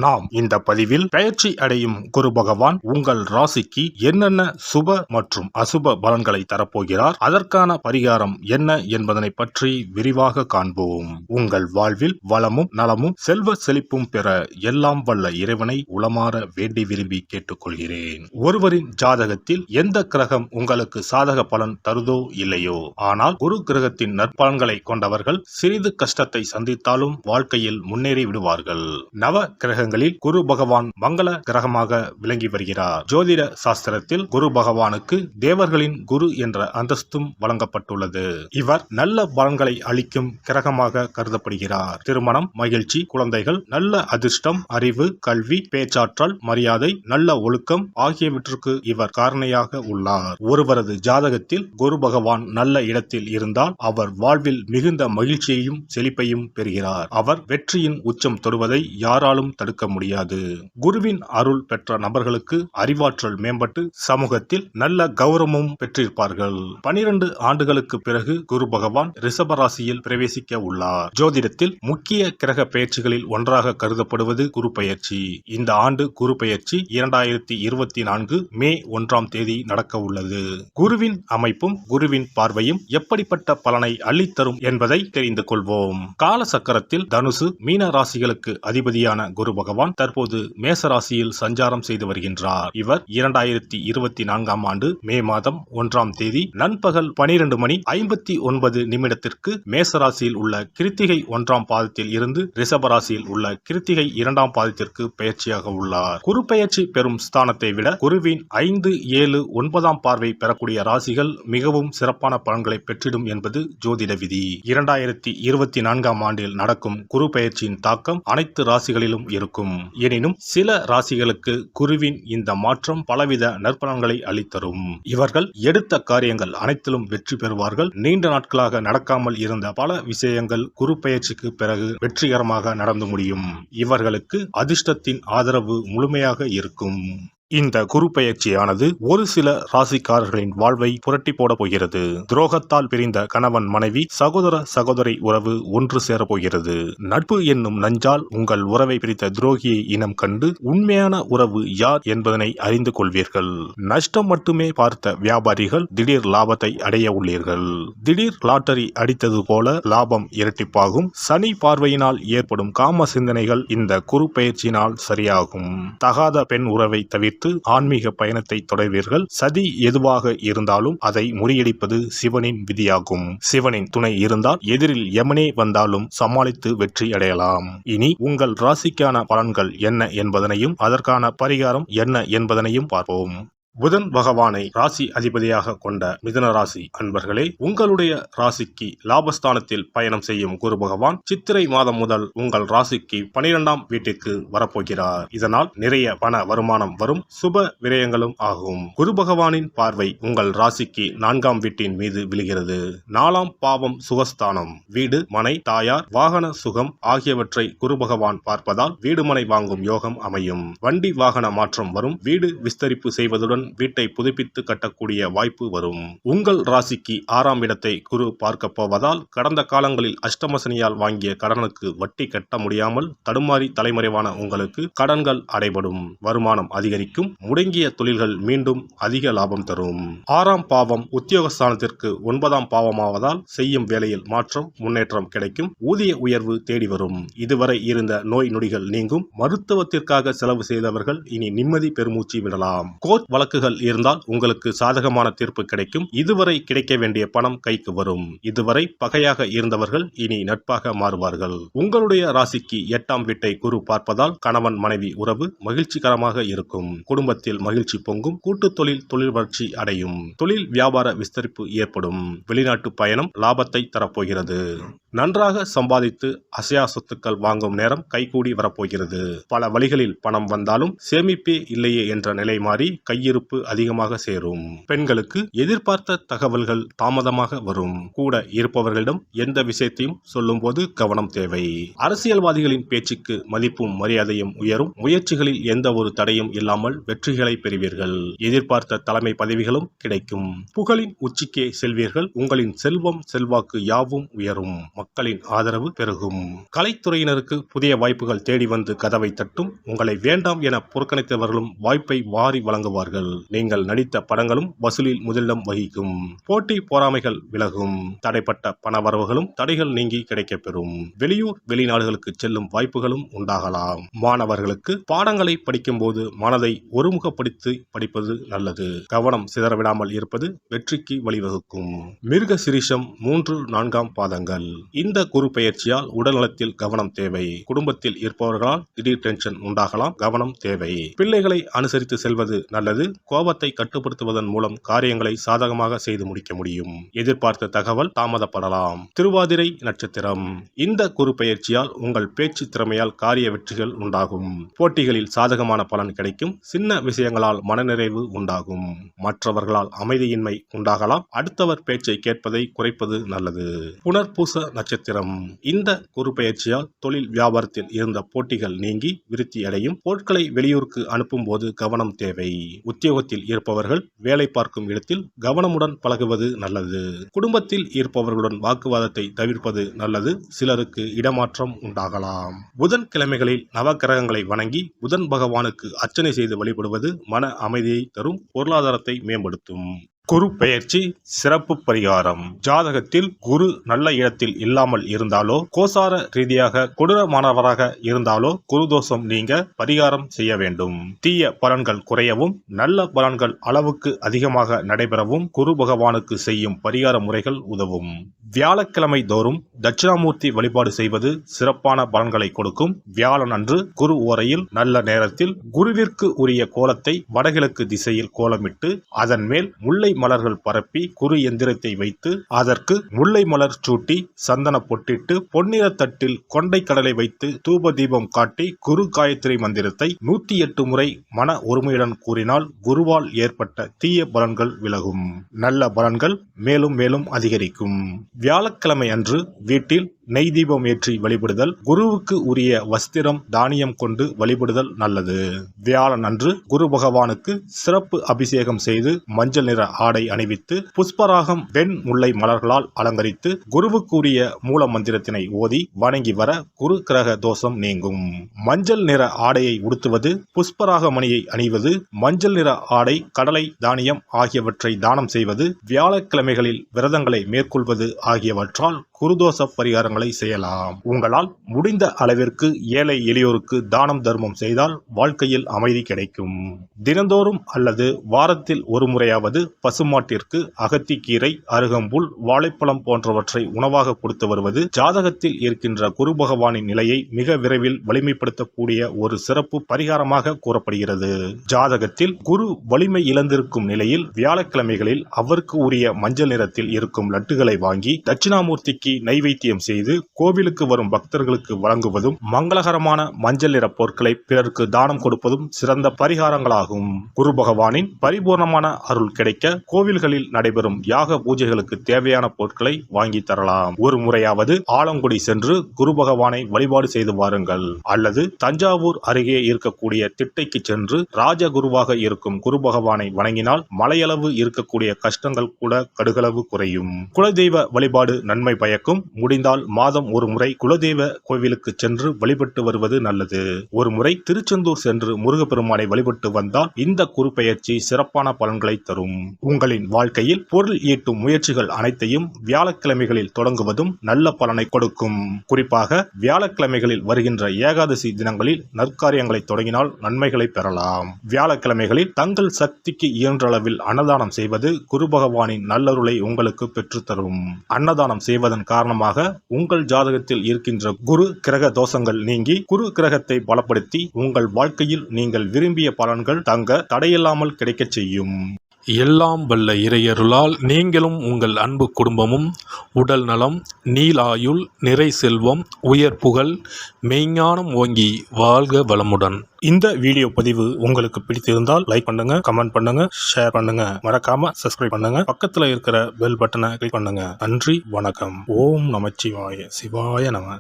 நாம் இந்த பதிவில் பெயர்ச்சி அடையும் குரு பகவான் உங்கள் ராசிக்கு என்னென்ன சுப மற்றும் அசுப பலன்களை தரப்போகிறார், அதற்கான பரிகாரம் என்ன என்பதனை பற்றி விரிவாக காண்போம். உங்கள் வாழ்வில் வளமும் நலமும் செல்வ செழிப்பும் பெற எல்லாம் வல்ல இறைவனை உளமாற வேண்டி விரும்பி கேட்டுக்கொள்கிறேன். ஒருவரின் ஜாதகத்தில் எந்த கிரகம் உங்களுக்கு சாதக பலன் தருதோ இல்லையோ, ஆனால் குரு கிரகத்தின் நற்பலன்களை கொண்டவர்கள் சிறிது கஷ்டத்தை சந்தித்தாலும் வாழ்க்கையில் முன்னேறி விடுவார்கள். நவ கிரகங்களில் குரு பகவான் மங்கள கிரகமாக விளங்கி வருகிறார். ஜோதிட சாஸ்திரத்தில் குரு பகவானுக்கு தேவர்களின் குரு என்ற அந்தஸ்தும் வழங்கப்பட்டுள்ளது. இவர் நல்ல பலன்களை அளிக்கும் கிரகமாக கருதப்படுகிறார். திருமணம், மகிழ்ச்சி, குழந்தைகள், நல்ல அதிர்ஷ்டம், அறிவு, கல்வி, பேச்சாற்றல், மரியாதை, நல்ல ஒழுக்கம் ஆகியவற்றுக்கு இவர் காரணியாக உள்ளார். ஒருவரது ஜாதகத்தில் குரு பகவான் நல்ல இடத்தில் இருந்தால் அவர் வாழ்வில் மிகுந்த மகிழ்ச்சியையும் செழிப்பையும் பெறுகிறார். அவர் வெற்றியின் உச்சம் தொடுவதை யாராலும் தடுக்க முடியாது. குருவின் அருள் பெற்ற நபர்களுக்கு அறிவாற்றல் மேம்பட்டு சமூகத்தில் நல்ல கௌரவமும் பெற்றிருப்பார்கள். 12 ஆண்டுகளுக்கு பிறகு குரு பகவான் ரிஷப ராசியில் பிரவேசிக்க உள்ளார். ஜோதிடத்தில் முக்கிய கிரக பெயர்ச்சிகளில் ஒன்றாக கருதப்படுவது குரு பெயர்ச்சி. இந்த ஆண்டு குரு பெயர்ச்சி 2024 மே 1ஆம் தேதி நடக்க உள்ளது. குருவின் அமைப்பும் குருவின் பார்வையும் எப்படிப்பட்ட பலனை அள்ளித்தரும் என்பதை தெரிந்து கொள்வோம். கால சக்கரத்தில் தனுசு, மீன ராசிகளுக்கு அதிபதியான குரு பகவான் தற்போது மேச ராசியில் சஞ்சாரம் செய்து வருகின்றார். இவர் 2024ஆம் ஆண்டு மே மாதம் 1ஆம் தேதி நண்பகல் 12:59 மேச ராசியில் உள்ள கிருத்திகை 1ஆம் பாதத்தில் இருந்து ரிஷப ராசியில் உள்ள கிருத்திகை 2ஆம் பாதத்திற்கு பெயர்ச்சியாக உள்ளார். குரு பெயர்ச்சி பெறும் ஸ்தானத்தை விட குருவின் 5, 7, 9ஆம் பார்வை பெறக்கூடிய ராசிகள் மிகவும் சிறப்பான பலன்களை பெற்றிடும் என்பது ஜோதிட விதி. 2024ஆம் ஆண்டில் நடக்கும் குரு பெயர்ச்சியின் தாக்கம் அனைத்து ராசிகளிலும் இருக்கும். எனினும் சில ராசிகளுக்கு குருவின் இந்த மாற்றம் பலவித நற்பலன்களை அளித்தரும். இவர்கள் எடுத்த காரியங்கள் அனைத்திலும் வெற்றி பெறுவார்கள். நீண்ட நாட்களாக நடக்காமல் இருந்த பல விஷயங்கள் குரு பெயர்ச்சிக்கு பிறகு வெற்றிகரமாக நடந்து முடியும். இவர்களுக்கு அதிர்ஷ்டத்தின் ஆதரவு முழுமையாக இருக்கும். இந்த குரு பெயர்ச்சியானது ஒரு சில ராசிக்காரர்களின் வாழ்வை புரட்டி போட போகிறது. துரோகத்தால் பிரிந்த கணவன் மனைவி, சகோதர சகோதரி உறவு ஒன்று சேர போகிறது. நட்பு என்னும் நஞ்சால் உங்கள் உறவை பிரித்த துரோகியை இனம் கண்டு உண்மையான உறவு யார் என்பதனை அறிந்து கொள்வீர்கள். நஷ்டம் மட்டுமே பார்த்த வியாபாரிகள் திடீர் லாபத்தை அடைய உள்ளீர்கள். திடீர் லாட்டரி அடித்தது போல லாபம் இரட்டிப்பாகும். சனி பார்வையினால் ஏற்படும் காம சிந்தனைகள் இந்த குரு பெயர்ச்சியினால் சரியாகும். தகாத பெண் உறவை தவிர்த்து ஆன்மீக பயணத்தை தொடர்வீர்கள். சதி எதுவாக இருந்தாலும் அதை முறியடிப்பது சிவனின் விதியாகும். சிவனின் துணை இருந்தால் எதிரில் யமனே வந்தாலும் சமாளித்து வெற்றி அடையலாம். இனி உங்கள் ராசிக்கான பலன்கள் என்ன என்பதனையும் அதற்கான பரிகாரம் என்ன என்பதனையும் பார்ப்போம். புதன் பகவானை ராசி அதிபதியாக கொண்ட மிதுன ராசி அன்பர்களே, உங்களுடைய ராசிக்கு லாபஸ்தானத்தில் பயணம் செய்யும் குரு பகவான் சித்திரை மாதம் முதல் உங்கள் ராசிக்கு 12ஆம் வீட்டிற்கு வரப்போகிறார். இதனால் நிறைய பண வருமானம் வரும். சுப விரயங்களும் ஆகும். குரு பகவானின் பார்வை உங்கள் ராசிக்கு 4ஆம் வீட்டின் மீது விழுகிறது. 4ஆம் பாவம் சுகஸ்தானம். வீடு, மனை, தாயார், வாகன சுகம் ஆகியவற்றை குரு பகவான் பார்ப்பதால் வீடுமனை வாங்கும் யோகம் அமையும். வண்டி வாகன மாற்றம் வரும். வீடு விஸ்தரிப்பு செய்வதுடன் வீட்டை புதுப்பித்து கட்டக்கூடிய வாய்ப்பு வரும். உங்கள் ராசிக்கு 6ஆம் இடத்தை குரு பார்க்க போவதால் கடந்த காலங்களில் அஷ்டமசனியால் வாங்கிய கடனுக்கு வட்டி கட்ட முடியாமல் தடுமாறி தலைமறைவான உங்களுக்கு கடன்கள் அடைபடும். வருமானம் அதிகரிக்கும். முடங்கிய தொழில்கள் மீண்டும் அதிக லாபம் தரும். 6ஆம் பாவம் உத்தியோகஸ்தானத்திற்கு 9ஆம் பாவமாவதால் செய்யும் வேலையில் மாற்றம், முன்னேற்றம் கிடைக்கும். ஊதிய உயர்வு தேடி வரும். இதுவரை இருந்த நோய் நொடிகள் நீங்கும். மருத்துவத்திற்காக செலவு செய்தவர்கள் இனி நிம்மதி பெருமூச்சு விடலாம். கோர்ட் வழக்குகள் இருந்தால் உங்களுக்கு சாதகமான தீர்ப்பு கிடைக்கும். இதுவரை கிடைக்க வேண்டிய பணம் கைக்கு வரும். இதுவரை பகையாக இருந்தவர்கள் இனி நட்பாக மாறுவார்கள். உங்களுடைய ராசிக்கு 8ஆம் வீட்டை குரு பார்ப்பதால் கணவன் மனைவி உறவு மகிழ்ச்சிகரமாக இருக்கும். குடும்பத்தில் மகிழ்ச்சி பொங்கும். கூட்டு தொழில் வளர்ச்சி அடையும். தொழில் வியாபார விஸ்தரிப்பு ஏற்படும். வெளிநாட்டு பயணம் லாபத்தை தரப்போகிறது. நன்றாக சம்பாதித்து அசையா சொத்துக்கள் வாங்கும் நேரம் கைகூடி வரப்போகிறது. பல வழிகளில் பணம் வந்தாலும் சேமிப்பே இல்லையே என்ற நிலை மாறி கையிருப்பு பொறுப்பு அதிகமாக சேரும். பெண்களுக்கு எதிர்பார்த்த தகவல்கள் தாமதமாக வரும். கூட இருப்பவர்களிடம் எந்த விஷயத்தையும் சொல்லும்போது கவனம் தேவை. அரசியல்வாதிகளின் பேச்சுக்கு மதிப்பும் மரியாதையும் உயரும். முயற்சிகளில் எந்த ஒரு தடையும் இல்லாமல் வெற்றிகளை பெறுவீர்கள். எதிர்பார்த்த தலைமை பதவிகளும் கிடைக்கும். புகழின் உச்சிக்கே செல்வீர்கள். உங்களின் செல்வம் செல்வாக்கு யாவும் உயரும். மக்களின் ஆதரவு பெருகும். கலைத்துறையினருக்கு புதிய வாய்ப்புகள் தேடி வந்து கதவை தட்டும். உங்களை வேண்டாம் என புறக்கணித்தவர்களும் வாய்ப்பை வாரி வழங்குவார்கள். நீங்கள் நடித்த படங்களும் வசூலில் முதலிடம் வகிக்கும். போட்டி பொறாமைகள் விலகும். தடைப்பட்ட பண வரவுகளும் தடைகள் நீங்கி கிடைக்கப்பெறும். வெளியூர் வெளிநாடுகளுக்கு செல்லும் வாய்ப்புகளும் உண்டாகலாம். மாணவர்களுக்கு பாடங்களை படிக்கும் போது மனதை ஒருமுகப்படுத்தி படிப்பது நல்லது. கவனம் சிதறவிடாமல் இருப்பது வெற்றிக்கு வழிவகுக்கும். மிருக சிரீஷம் 3-4 பாதங்கள். இந்த குரு பெயர்ச்சியால் உடல்நலத்தில் கவனம் தேவை. குடும்பத்தில் இருப்பவர்களால் திடீர் டென்ஷன் உண்டாகலாம். கவனம் தேவை. பிள்ளைகளை அனுசரித்து செல்வது நல்லது. கோபத்தை கட்டுப்படுத்துவதன் மூலம் காரியங்களை சாதகமாக செய்து முடிக்க முடியும். எதிர்பார்த்த தகவல் தாமதப்படலாம். திருவாதிரை நட்சத்திரம். இந்த குரு பெயர்ச்சியால் உங்கள் பேச்சு திறமையால் காரிய வெற்றிகள் உண்டாகும். போட்டிகளில் சாதகமான பலன் கிடைக்கும். சின்ன விஷயங்களால் மனநிறைவு உண்டாகும். மற்றவர்களால் அமைதியின்மை உண்டாகலாம். அடுத்தவர் பேச்சை கேட்பதை குறைப்பது நல்லது. புனர்பூச நட்சத்திரம். இந்த குரு பெயர்ச்சியால் தொழில் வியாபாரத்தில் இருந்த போட்டிகள் நீங்கி விருத்தி அடையும். பொருட்களை வெளியூருக்கு அனுப்பும் போது கவனம் தேவை. உத்தியோகத்தில் இருப்பவர்கள் வேலை பார்க்கும் இடத்தில் கவனமுடன் பழகுவது நல்லது. குடும்பத்தில் இருப்பவர்களுடன் வாக்குவாதத்தை தவிர்ப்பது நல்லது. சிலருக்கு இடமாற்றம் உண்டாகலாம். புதன் கிழமைகளில் நவக்கிரகங்களை வணங்கி புதன் பகவானுக்கு அர்ச்சனை செய்து வழிபடுவது மன அமைதியை தரும். பொருளாதாரத்தை மேம்படுத்தும். குரு பெயர்ச்சி சிறப்பு பரிகாரம். ஜாதகத்தில் குரு நல்ல இடத்தில் இல்லாமல் இருந்தாலோ கோசார ரீதியாக கொடூரமானவராக இருந்தாலோ குரு தோஷம் நீங்க பரிகாரம் செய்ய வேண்டும். தீய பலன்கள் குறையவும் நல்ல பலன்கள் அளவுக்கு அதிகமாக நடைபெறவும் குரு பகவானுக்கு செய்யும் பரிகார முறைகள் உதவும். வியாழக்கிழமை தோறும் தட்சிணாமூர்த்தி வழிபாடு செய்வது சிறப்பான பலன்களை கொடுக்கும். வியாழன் அன்று குரு ஓரையில் நல்ல நேரத்தில் குருவிற்கு உரிய கோலத்தை வடகிழக்கு திசையில் கோலமிட்டு அதன் மேல் முல்லை மலர்கள் பரப்பி குரு எந்திரத்தை வைத்து அதற்கு முல்லை மலர் சூட்டி சந்தன பொட்டிட்டு பொன்னிற தட்டில் கொண்டை கடலை வைத்து தூப தீபம் காட்டி குரு காயத்ரி மந்திரத்தை 108 முறை மன ஒருமையுடன் கூறினால் குருவால் ஏற்பட்ட தீய பலன்கள் விலகும். நல்ல பலன்கள் மேலும் மேலும் அதிகரிக்கும். வியாழக்கிழமை அன்று வீட்டில் நெய் தீபம் ஏற்றி வழிபடுதல். குருவுக்கு உரிய வஸ்திரம் தானியம் கொண்டு வழிபடுதல் நல்லது. வியாழன் அன்று குரு பகவானுக்கு சிறப்பு அபிஷேகம் செய்து மஞ்சள் நிற ஆடை அணிவித்து புஷ்பராகம் வெண் முல்லை மலர்களால் அலங்கரித்து குருவுக்கு உரிய மூல மந்திரத்தினை ஓதி வணங்கி வர குரு கிரக தோஷம் நீங்கும். மஞ்சள் நிற ஆடையை உடுத்துவது, புஷ்பராக மணியை அணிவது, மஞ்சள் நிற ஆடை, கடலை, தானியம் ஆகியவற்றை தானம் செய்வது, வியாழக்கிழமைகளில் விரதங்களை மேற்கொள்வது ஆகியவற்றால் குருதோஷ பரிகாரங்களை செய்யலாம். உங்களால் முடிந்த அளவிற்கு ஏழை எளியோருக்கு தானம் தர்மம் செய்தால் வாழ்க்கையில் அமைதி கிடைக்கும். தினந்தோறும் அல்லது வாரத்தில் ஒரு முறையாவது பசுமாட்டிற்கு அகத்திக்கீரை, அருகம்புல், வாழைப்பழம் போன்றவற்றை உணவாக கொடுத்து வருவது ஜாதகத்தில் இருக்கின்ற குரு பகவானின் நிலையை மிக விரைவில் வலிமைப்படுத்தக்கூடிய ஒரு சிறப்பு பரிகாரமாக கூறப்படுகிறது. ஜாதகத்தில் குரு வலிமை இழந்திருக்கும் நிலையில் வியாழக்கிழமைகளில் அவருக்கு உரிய மஞ்சள் நிறத்தில் இருக்கும் லட்டுகளை வாங்கி தட்சிணாமூர்த்திக்கு நைவேத்தியம் செய்து கோவிலுக்கு வரும் பக்தர்களுக்கு வழங்குவதும் மங்களகரமான மஞ்சள் நிற பொருட்களை பிறருக்கு தானம் கொடுப்பதும் சிறந்த பரிகாரங்களாகும். குரு பகவானின் பரிபூர்ணமான அருள் கிடைக்க கோவில்களில் நடைபெறும் யாக பூஜைகளுக்கு தேவையான பொருட்களை வாங்கி தரலாம். ஒரு முறையாவது ஆலங்குடி சென்று குரு பகவானை வழிபாடு செய்து வாருங்கள். அல்லது தஞ்சாவூர் அருகே இருக்கக்கூடிய திட்டைக்கு சென்று ராஜகுருவாக இருக்கும் குரு பகவானை வணங்கினால் மலையளவு இருக்கக்கூடிய கஷ்டங்கள் கூட கடுகளவு குறையும். குலதெய்வ வழிபாடு நன்மை பயக்கும். முடிந்தால் மாதம் ஒரு முறை குலதெய்வ கோவிலுக்கு சென்று வழிபட்டு வருவது நல்லது. ஒரு முறை திருச்செந்தூர் சென்று முருகப்பெருமானை வழிபட்டு வந்தால் இந்த குரு பெயர்ச்சி சிறப்பான பலன்களை தரும். உங்களின் வாழ்க்கையில் பொருள் ஈட்டும் முயற்சிகள் அனைத்தையும் வியாழக்கிழமைகளில் தொடங்குவதும் நல்ல பலனை கொடுக்கும். குறிப்பாக வியாழக்கிழமைகளில் வருகின்ற ஏகாதசி தினங்களில் நற்காரியங்களை தொடங்கினால் நன்மைகளை பெறலாம். வியாழக்கிழமைகளில் தங்கள் சக்திக்கு இயன்ற அளவில் அன்னதானம் செய்வது குரு பகவானின் நல்லருளை உங்களுக்கு பெற்றுத்தரும். அன்னதானம் செய்வதன் காரணமாக உங்கள் ஜாதகத்தில் இருக்கின்ற குரு கிரக தோஷங்கள் நீங்கி குரு கிரகத்தை பலப்படுத்தி உங்கள் வாழ்க்கையில் நீங்கள் விரும்பிய பலன்கள் தங்க தடையில்லாமல் கிடைக்கச் செய்யும். எல்லாம் வல்ல இறையருளால் நீங்களும் உங்கள் அன்பு குடும்பமும் உடல் நலம், நீளாயுள், நிறை செல்வம், உயர் புகழ், மெய்ஞானம் ஓங்கி வாழ்க வளமுடன். இந்த வீடியோ பதிவு உங்களுக்கு பிடித்திருந்தால் லைக் பண்ணுங்க, கமெண்ட் பண்ணுங்க, ஷேர் பண்ணுங்க, மறக்காம சப்ஸ்கிரைப் பண்ணுங்க, பக்கத்துல இருக்கிற பெல் பட்டனை கிளிக் பண்ணுங்க. நன்றி, வணக்கம். ஓம் நமச்சிவாய, சிவாய நம.